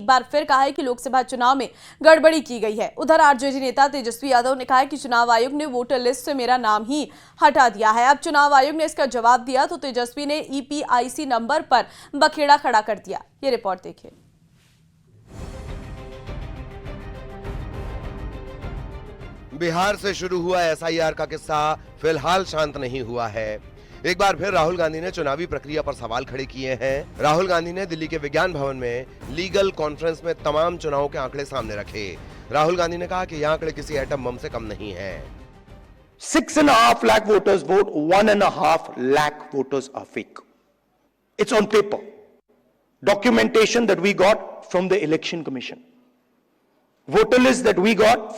बार फिर कहा है कि लोकसभा चुनाव में गड़बड़ी की गई है। उधर आरजेडी नेता तेजस्वी यादव ने कहा है कि चुनाव आयोग ने वोटर लिस्ट से मेरा नाम ही हटा दिया है। अब चुनाव आयोग ने इसका जवाब दिया तो तेजस्वी ने ईपीआईसी नंबर पर बखेड़ा खड़ा कर दिया। ये रिपोर्ट देखिए। बिहार से शुरू हुआ एसआईआर का किस्सा फिलहाल शांत नहीं हुआ है। एक बार फिर राहुल गांधी ने चुनावी प्रक्रिया पर सवाल खड़े किए हैं। राहुल गांधी ने दिल्ली के विज्ञान भवन में लीगल कॉन्फ्रेंस में तमाम चुनावों के आंकड़े सामने रखे। राहुल गांधी ने कहा कि ये आंकड़े किसी एटम बम से कम नहीं है। 6.5 lakh voters vote, 1.5 lakh voters are fake. It's on paper. Documentation that we got from the Election Commission. Voter list that we got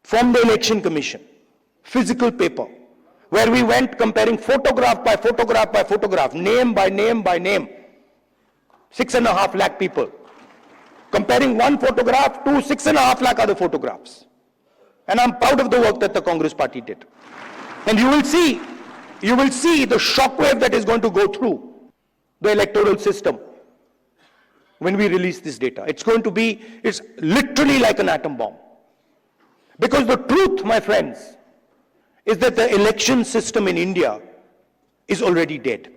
from the Election Commission. Physical paper. Where we went comparing photograph by photograph by photograph, name by name by name. 6.5 lakh people. Comparing one photograph to 6.5 lakh other photographs. And I'm proud of the work that the Congress party did. And you will see the shockwave that is going to go through the electoral system when we release this data. It's literally like an atom bomb. Because the truth, my friends, is that the election system in India is already dead.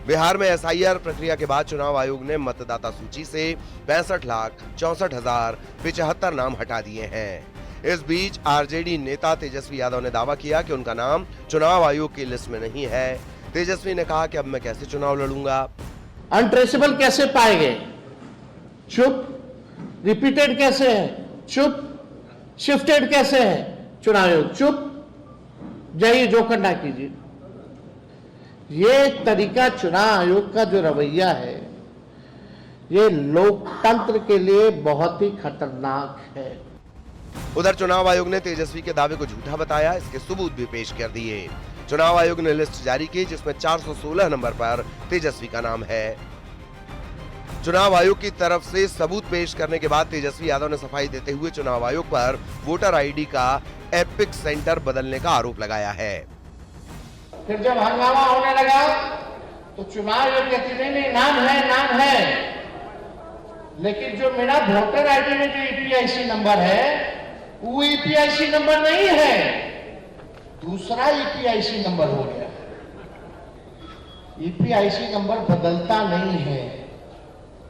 Bihar में SIR प्रक्रिया के बाद चुनाव आयोग ने मतदाता सूची से 65,64,075 नाम हटा दिए हैं। इस बीच आरजेडी नेता तेजस्वी यादव ने दावा किया कि उनका नाम चुनाव आयोग की लिस्ट में नहीं है। तेजस्वी ने कहा कि अब मैं कैसे चुनाव लड़ूंगा। अनट्रेसेबल कैसे पाएंगे? चुप। रिपीटेड कैसे है? चुप। शिफ्टेड कैसे है? चुनाव आयोग चुप। जाइए जो करना कीजिए। ये तरीका चुनाव आयोग का जो रवैया है, ये लोकतंत्र के लिए बहुत ही खतरनाक है। उधर चुनाव आयोग ने तेजस्वी के दावे को झूठा बताया, इसके सबूत भी पेश कर दिए। चुनाव आयोग ने लिस्ट जारी की जिसमें 416 नंबर पर तेजस्वी का नाम है। चुनाव आयोग की तरफ से सबूत पेश करने के बाद तेजस्वी यादव ने सफाई देते हुए चुनाव आयोग पर वोटर आईडी का एपिक सेंटर बदलने का आरोप लगाया है। फिर जब हंगामा होने लगा तो चुनाव आयोग कहते नहीं नाम है, लेकिन जो मेरा वोटर आईडी में जो ईपीआईसी नंबर है वो ईपीआईसी नंबर नहीं है, दूसरा ईपीआईसी नंबर हो गया। ईपीआईसी नंबर बदलता नहीं है।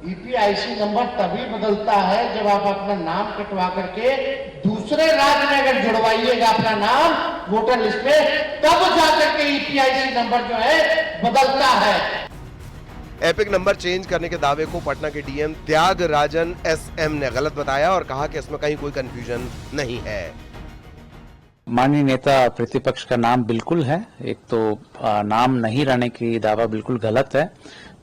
ईपीआईसी नंबर तभी बदलता है जब आप अपना नाम कटवा करके दूसरे राज्य में अगर जुड़वाइएगा अपना नाम वोटर लिस्ट में, तब जाकर के ईपीआईसी नंबर जो है बदलता है। एपिक नंबर चेंज करने के दावे को पटना के डीएम त्यागराजन एसएम ने गलत बताया और कहा कि इसमें कहीं कोई कंफ्यूजन नहीं है। माननीय नेता प्रतिपक्ष का नाम बिल्कुल है। एक तो नाम नहीं रहने की दावा बिल्कुल गलत है।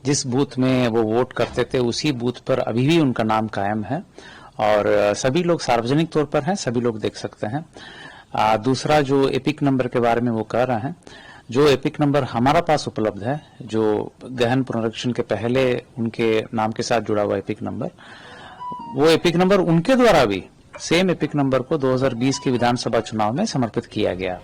जिस बूथ में वो वोट करते थे उसी बूथ पर अभी भी उनका नाम कायम है और सभी लोग सार्वजनिक तौर पर हैं, सभी लोग देख सकते हैं। दूसरा जो एपिक नंबर के बारे में वो कह रहे हैं, जो एपिक नंबर हमारा पास उपलब्ध है, जो गहन पुनरीक्षण के पहले उनके नाम के साथ जुड़ा हुआ एपिक नंबर, वो एपिक नंबर उनके द्वारा भी सेम एपिक नंबर को 2020 के विधानसभा चुनाव में समर्पित किया गया।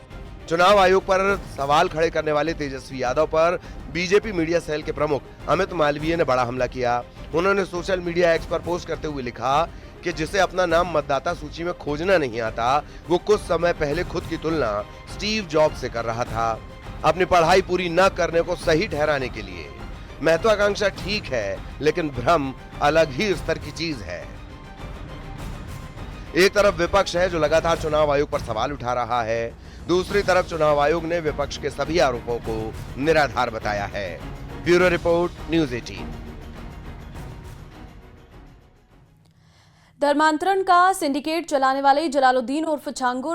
चुनाव आयोग पर सवाल खड़े करने वाले तेजस्वी यादव पर बीजेपी मीडिया सेल के प्रमुख अमित मालवीय ने बड़ा हमला किया। उन्होंने सोशल मीडिया एक्स पर पोस्ट करते हुए लिखा कि जिसे अपना नाम मतदाता सूची में खोजना नहीं आता, वो कुछ समय पहले खुद की तुलना स्टीव जॉब्स से कर रहा था, अपनी पढ़ाई पूरी न करने को सही ठहराने के लिए। महत्वाकांक्षा ठीक है, लेकिन भ्रम अलग ही स्तर की चीज है। एक तरफ विपक्ष है जो लगातार चुनाव आयोग पर सवाल उठा रहा है, दूसरी तरफ चुनाव आयोग ने विपक्ष के सभी आरोपों को निराधार बताया है। Bureau report, news 18। धर्मांतरण का सिंडिकेट चलाने वाले जलालुद्दीन उर्फ छांगुर